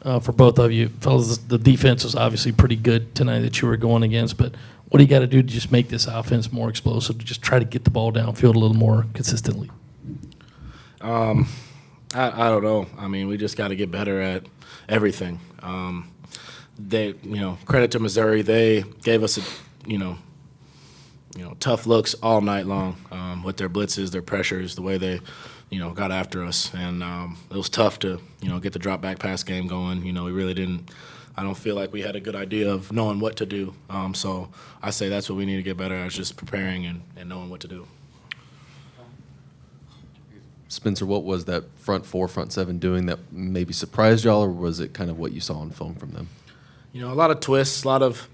for both of you. Fellas, the defense was obviously pretty good tonight that you were going against, but what do you got to do to just make this offense more explosive, to just try to get the ball downfield a little more consistently? I don't know. I mean, we just got to get better at everything. Credit to Missouri. They gave us tough looks all night long with their blitzes, their pressures, the way they, got after us. And it was tough to, get the drop back pass game going. We really didn't. I don't feel like we had a good idea of knowing what to do. So I say that's what we need to get better at, is just preparing and knowing what to do. Spencer, what was that front four, front seven doing that maybe surprised y'all, or was it kind of what you saw on film from them? A lot of twists, a lot of,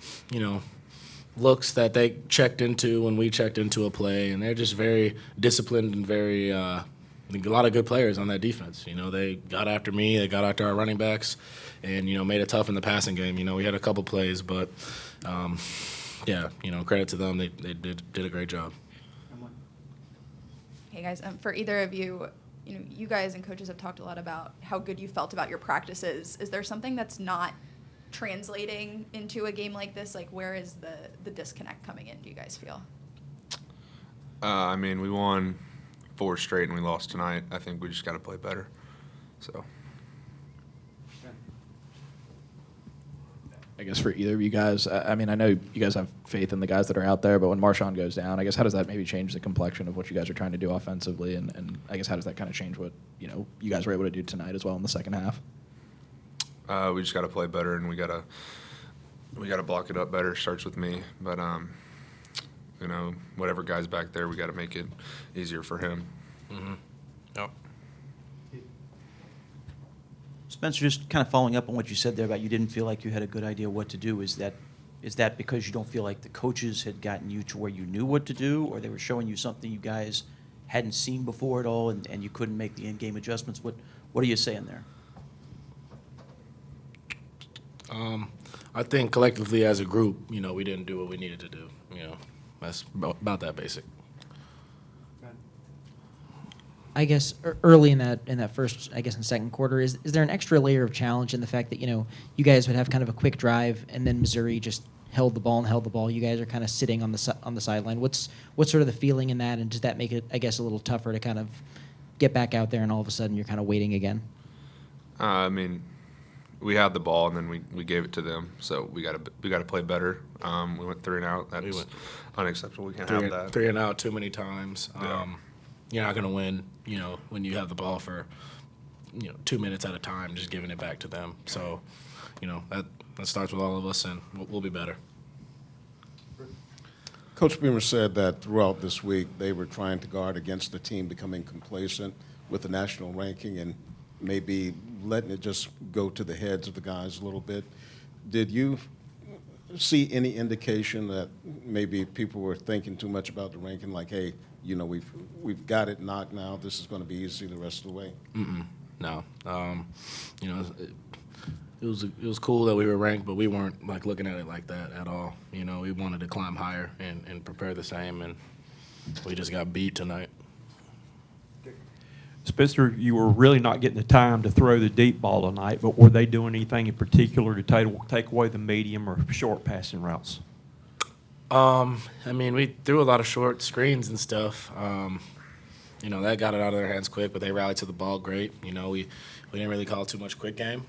looks that they checked into when we checked into a play, and they're just very disciplined and very a lot of good players on that defense. They got after me, they got after our running backs, and made it tough in the passing game. We had a couple plays, but credit to them, they did a great job. Hey guys, for either of you, you guys and coaches have talked a lot about how good you felt about your practices. Is there something that's not translating into a game like this? Like, where is the disconnect coming in, do you guys feel? We won 4 straight and we lost tonight. I think we just got to play better. So. I guess for either of you guys, I know you guys have faith in the guys that are out there, but when Marshawn goes down, I guess how does that maybe change the complexion of what you guys are trying to do offensively, and I guess how does that kind of change what you guys were able to do tonight as well in the second half? We just got to play better, and we got to block it up better. Starts with me, but whatever guy's back there, we got to make it easier for him. Mm-hmm. Yep. Spencer, just kind of following up on what you said there about you didn't feel like you had a good idea what to do. Is that because you don't feel like the coaches had gotten you to where you knew what to do, or they were showing you something you guys hadn't seen before at all, and you couldn't make the in-game adjustments? What are you saying there? I think collectively as a group, we didn't do what we needed to do. That's about that basic. I guess early in that first, I guess in second quarter, is there an extra layer of challenge in the fact that you guys would have kind of a quick drive and then Missouri just held the ball. You guys are kind of sitting on the sideline. What's sort of the feeling in that, and does that make it, I guess, a little tougher to kind of get back out there and all of a sudden you're kind of waiting again? We had the ball and then we gave it to them, so we got to play better. We went 3 and out. That's unacceptable. We can't have that. 3 and out too many times. Yeah. You're not going to win, when you have the ball for, 2 minutes at a time, just giving it back to them. So, that starts with all of us, and we'll be better. Coach Beamer said that throughout this week they were trying to guard against the team becoming complacent with the national ranking and maybe letting it just go to the heads of the guys a little bit. Did you see any indication that maybe people were thinking too much about the ranking, like, hey, we've got it knocked now, this is going to be easy the rest of the way? No. It was cool that we were ranked, but we weren't looking at it like that at all. We wanted to climb higher and prepare the same, and we just got beat tonight. Spencer, you were really not getting the time to throw the deep ball tonight, but were they doing anything in particular to take away the medium or short passing routes? We threw a lot of short screens and stuff. That got it out of their hands quick, but they rallied to the ball great. We didn't really call too much quick game.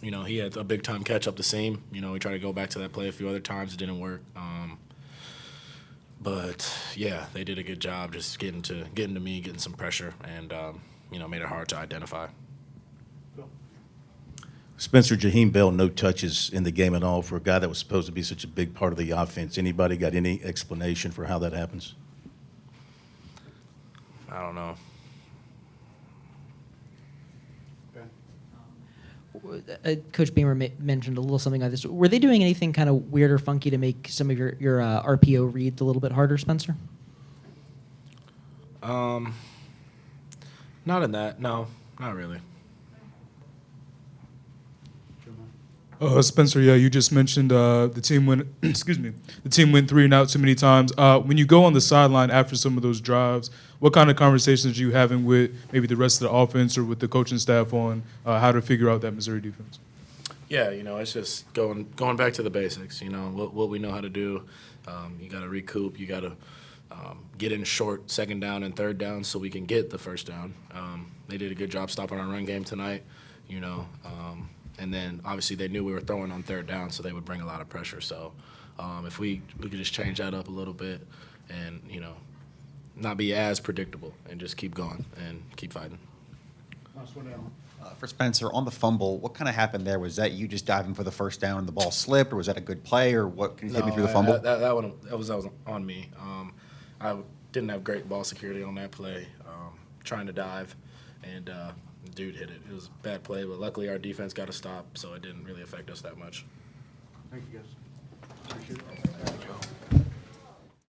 He had a big-time catch up the seam. We tried to go back to that play a few other times. It didn't work. But, yeah, they did a good job just getting to me, getting some pressure, and, made it hard to identify. Spencer, JaShawn Bell, no touches in the game at all for a guy that was supposed to be such a big part of the offense. Anybody got any explanation for how that happens? I don't know. Coach Beamer mentioned a little something like this. Were they doing anything kind of weird or funky to make some of your RPO reads a little bit harder, Spencer? Not in that. No, not really. Spencer, yeah, you just mentioned the team went. Excuse me, the team went 3 and out too many times. When you go on the sideline after some of those drives, what kind of conversations are you having with maybe the rest of the offense or with the coaching staff on how to figure out that Missouri defense? Yeah, it's just going back to the basics. What we know how to do. You got to recoup. You got to get in short second down and third down so we can get the first down. They did a good job stopping our run game tonight. And then obviously they knew we were throwing on third down, so they would bring a lot of pressure. So if we could just change that up a little bit and not be as predictable and just keep going and keep fighting. For Spencer, on the fumble, what kind of happened there? Was that you just diving for the first down and the ball slipped, or was that a good play, or what? Can you take me through the fumble? That was on me. I didn't have great ball security on that play, trying to dive, and dude hit it. It was a bad play, but luckily our defense got a stop, so it didn't really affect us that much. Thank you, guys. Appreciate it.